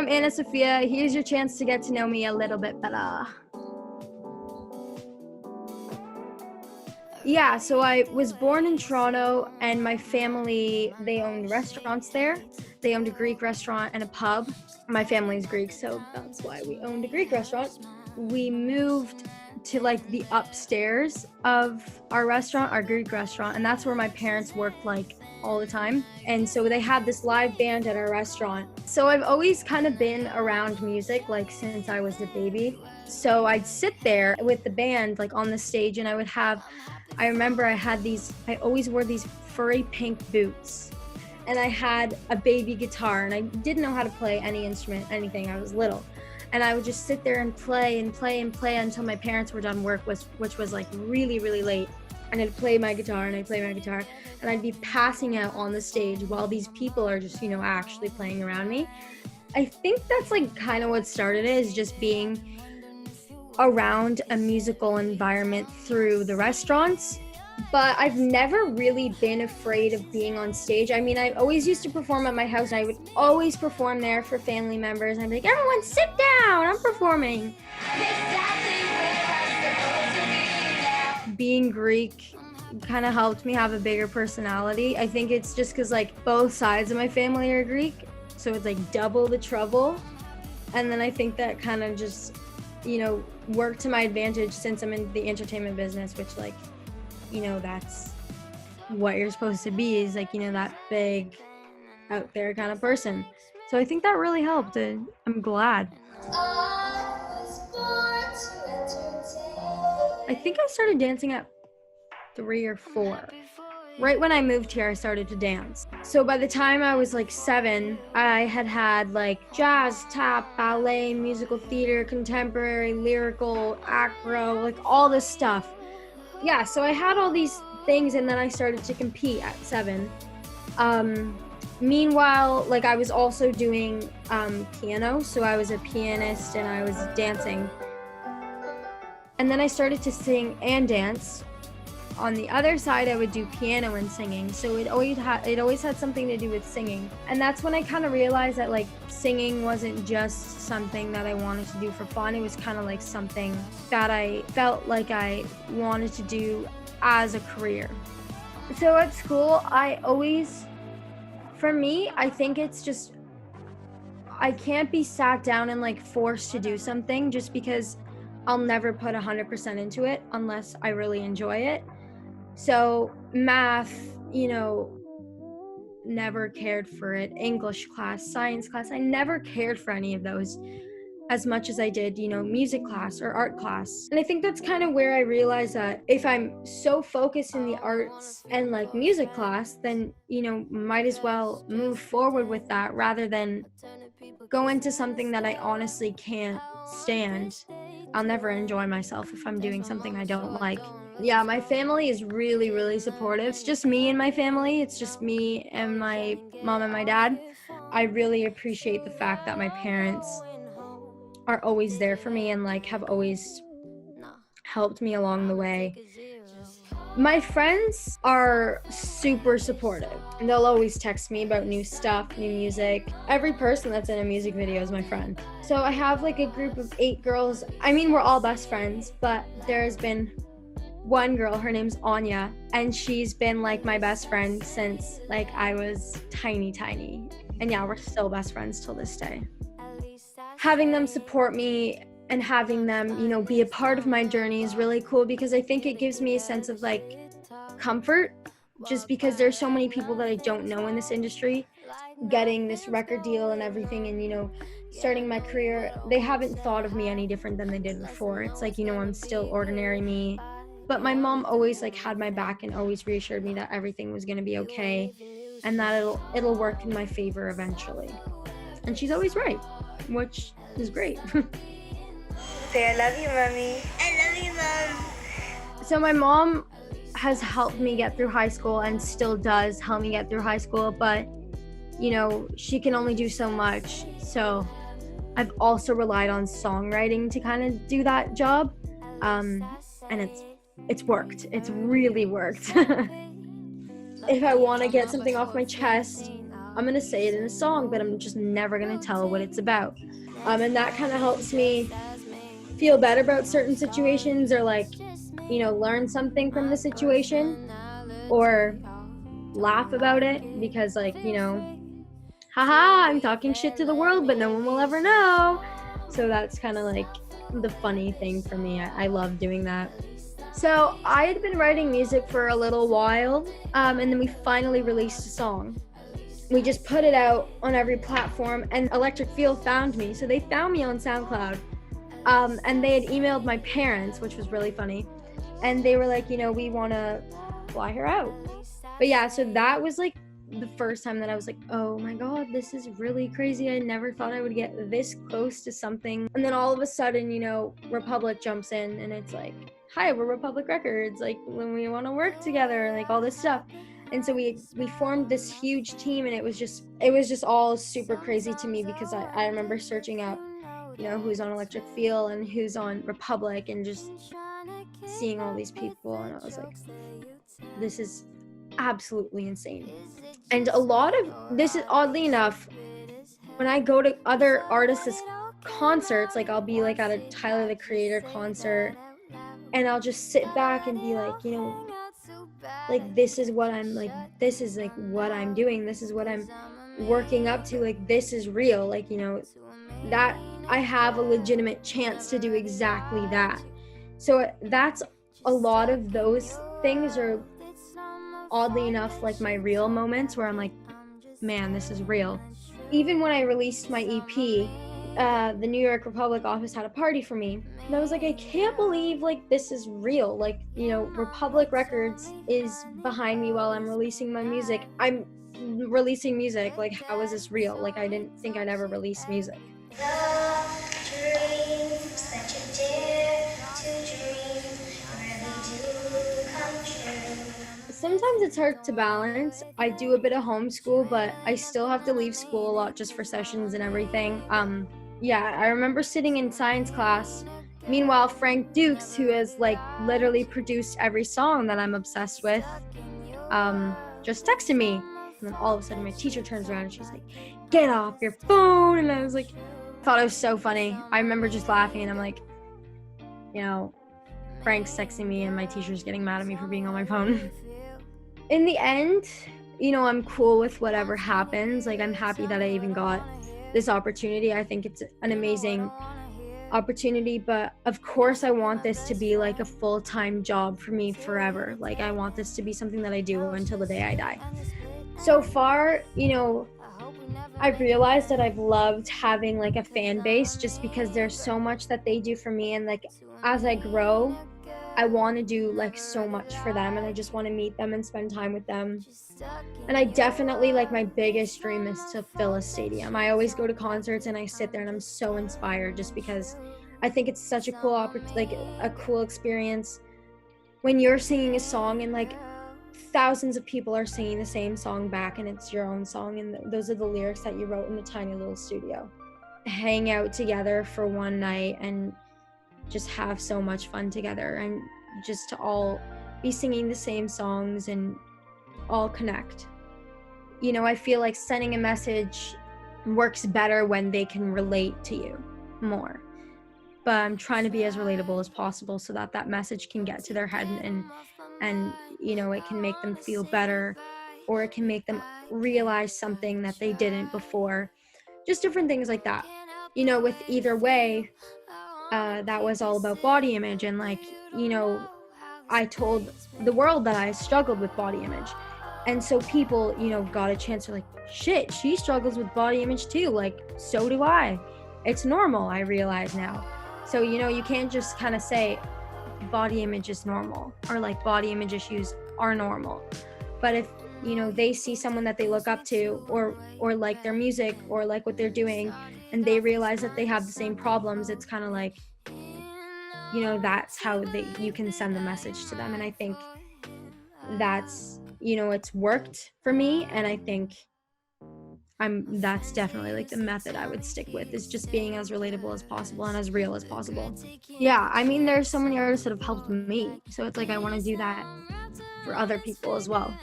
I'm Anna Sofia. Here's your chance to get to know me a little bit better. Yeah, so I was born in Toronto, and my family, they owned restaurants there. They owned a Greek restaurant and a pub. My family's Greek, so that's why we owned a Greek restaurant. We moved to like the upstairs of our restaurant, our Greek restaurant, and that's where my parents worked like all the time. And so they had this live band at our restaurant. So I've always kind of been around music like since I was a baby. So I'd sit there with the band like on the stage, and I remember I always wore these furry pink boots, and I had a baby guitar, and I didn't know how to play any instrument, anything. I was little. And I would just sit there and play until my parents were done work, which was like really, really late. And I'd play my guitar, and I'd be passing out on the stage while these people are just, actually playing around me. I think that's like kind of what started it, is just being around a musical environment through the restaurants. But I've never really been afraid of being on stage. I mean, I always used to perform at my house, and I would always perform there for family members. I'd be like, everyone sit down, I'm performing. Being Greek kind of helped me have a bigger personality. I think it's just because like both sides of my family are Greek, so it's like double the trouble. And then I think that kind of just, worked to my advantage since I'm in the entertainment business, which like, that's what you're supposed to be, is like, that big out there kind of person. So I think that really helped, and I'm glad. I think I started dancing at 3 or 4. Right when I moved here, I started to dance. So by the time I was like 7, I had like jazz, tap, ballet, musical theater, contemporary, lyrical, acro, like all this stuff. Yeah, so I had all these things, and then I started to compete at 7. Meanwhile, like I was also doing piano, so I was a pianist and I was dancing. And then I started to sing and dance. On the other side, I would do piano and singing, so it always had something to do with singing. And that's when I kind of realized that like singing wasn't just something that I wanted to do for fun. It was kind of like something that I felt like I wanted to do as a career. So at school, for me, I think it's just, I can't be sat down and like forced to do something, just because I'll never put 100% into it unless I really enjoy it. So math, never cared for it. English class, science class, I never cared for any of those as much as I did, music class or art class. And I think that's kind of where I realized that if I'm so focused in the arts and like music class, then, might as well move forward with that rather than go into something that I honestly can't stand. I'll never enjoy myself if I'm doing something I don't like. Yeah, my family is really, really supportive. It's just me and my family. It's just me and my mom and my dad. I really appreciate the fact that my parents are always there for me and like have always helped me along the way. My friends are super supportive, and they'll always text me about new stuff, new music. Every person that's in a music video is my friend. So I have like a group of 8 girls. I mean, we're all best friends, but there's been one girl, her name's Anya, and she's been like my best friend since like I was tiny. And yeah, we're still best friends till this day. Having them support me and having them, be a part of my journey is really cool, because I think it gives me a sense of like comfort, just because there's so many people that I don't know in this industry getting this record deal and everything, and starting my career. They haven't thought of me any different than they did before. It's like, I'm still ordinary me, but my mom always like had my back and always reassured me that everything was going to be okay and that it'll work in my favor eventually. And she's always right, which is great. Say I love you, Mommy. I love you, Mom. So my mom has helped me get through high school and still does help me get through high school, but she can only do so much. So I've also relied on songwriting to kind of do that job. And it's worked. It's really worked. If I want to get something off my chest, I'm gonna say it in a song, but I'm just never gonna tell what it's about. And that kind of helps me feel better about certain situations, or like, learn something from the situation, or laugh about it, because like, haha, I'm talking shit to the world, but no one will ever know. So that's kind of like the funny thing for me. I love doing that. So I had been writing music for a little while, and then we finally released a song. We just put it out on every platform, and Electric Feel found me. So they found me on SoundCloud, and they had emailed my parents, which was really funny. And they were like, we want to fly her out. But yeah, so that was like the first time that I was like, oh my God, this is really crazy. I never thought I would get this close to something. And then all of a sudden, Republic jumps in, and it's like, hi, we're Republic Records. Like, when we want to work together, like all this stuff. And so we formed this huge team, and it was just all super crazy to me, because I remember searching up, who's on Electric Feel and who's on Republic, and just seeing all these people, and I was like, this is absolutely insane. And a lot of this is, oddly enough, when I go to other artists' concerts, like I'll be like at a Tyler the Creator concert, and I'll just sit back and be like, like, this is what I'm like, this is like what I'm doing, this is what I'm working up to, like, this is real, like, that I have a legitimate chance to do exactly that. So that's a lot of those things are, oddly enough, like my real moments where I'm like, man, this is real. Even when I released my EP, the New York Republic office had a party for me, and I was like, I can't believe like this is real. Like, Republic Records is behind me while I'm releasing my music. I'm releasing music. Like, how is this real? Like, I didn't think I'd ever release music. Sometimes it's hard to balance. I do a bit of homeschool, but I still have to leave school a lot just for sessions and everything. Yeah, I remember sitting in science class. Meanwhile, Frank Dukes, who has like literally produced every song that I'm obsessed with, just texted me. And then all of a sudden my teacher turns around and she's like, get off your phone. And I was like, thought it was so funny. I remember just laughing, and I'm like, Frank's texting me and my teacher's getting mad at me for being on my phone. In the end, I'm cool with whatever happens. Like, I'm happy that I even got this opportunity. I think it's an amazing opportunity, but of course I want this to be like a full-time job for me forever. Like, I want this to be something that I do until the day I die. So far, I've realized that I've loved having like a fan base, just because there's so much that they do for me, and like as I grow, I want to do like so much for them, and I just want to meet them and spend time with them. And I definitely, like, my biggest dream is to fill a stadium. I always go to concerts and I sit there and I'm so inspired, just because I think it's such a cool a cool experience when you're singing a song and like thousands of people are singing the same song back, and it's your own song, and those are the lyrics that you wrote in a tiny little studio. Hang out together for one night and just have so much fun together, and just to all be singing the same songs and all connect. I feel like sending a message works better when they can relate to you more. But I'm trying to be as relatable as possible so that that message can get to their head, and it can make them feel better, or it can make them realize something that they didn't before. Just different things like that. With either way, that was all about body image, and like, I told the world that I struggled with body image, and so people got a chance to like, shit, she struggles with body image too, like, so do I. It's normal, I realize now. So you can't just kind of say body image is normal, or like body image issues are normal. But if they see someone that they look up to, or like their music, or like what they're doing, and they realize that they have the same problems, it's kind of like, that's how you can send the message to them. And I think that's, it's worked for me, and I think that's definitely like the method I would stick with, is just being as relatable as possible and as real as possible. Yeah, I mean, there's so many artists that have helped me, so it's like I want to do that for other people as well.